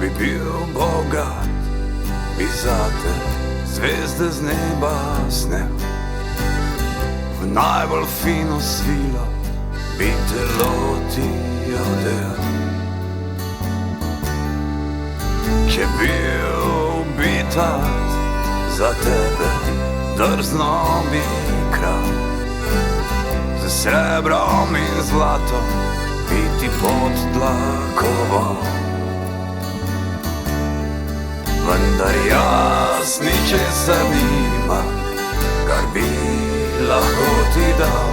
bi bil bogat, bi zate zvezde z neba snel, v najbolj fino svilo bi te lotil del. Če bil bi tat za tebe, drzno bi kral, z srebrom in zlatom bi ti pot dlakoval. Vendar jaz ničesar nimam, kar bi lahko ti dal,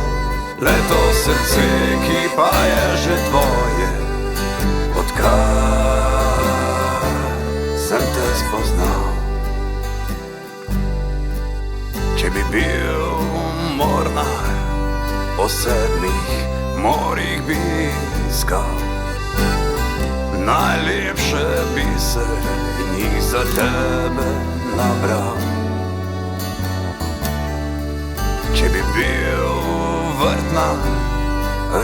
le to srce, ki pa je že tvoje, odkar sem te spoznal. Če bi bil mornar, po 7 morjih bi iskal najlepše bisere in jih za tebe nabral. Če bi bil vrtnar,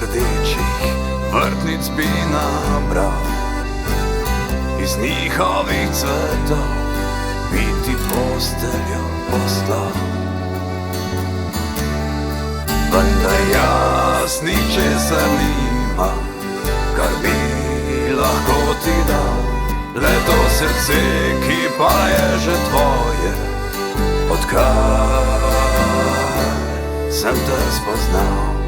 rdečih vrtnic bi nabral, iz njihovih cvetov bi ti posteljo poslal. Vendar jaz ničesar nimam, kar bi lahko ti dal, le to srce, ki pa je že tvoje, odkar sem te spoznal.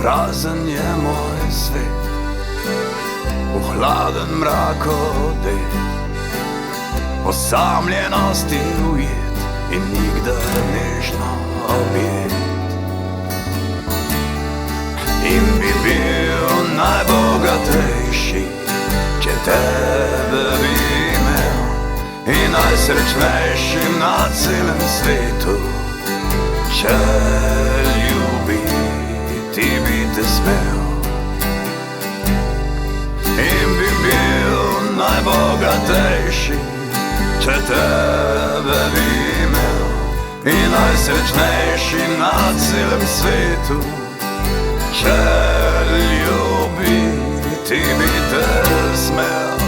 Prazen je moj svet, v hladen mrak odet, osamljenosti ujet in nikdar nežno objet. In bi bil najbogatejši, če tebe bi imel, in najsrečnejši na celem svetu, če ljubi ti bi te smel. In bi bil najbogatejši, če tebe bi imel, in najsrečnejši na celem svetu, če ljubi ti bi te smel.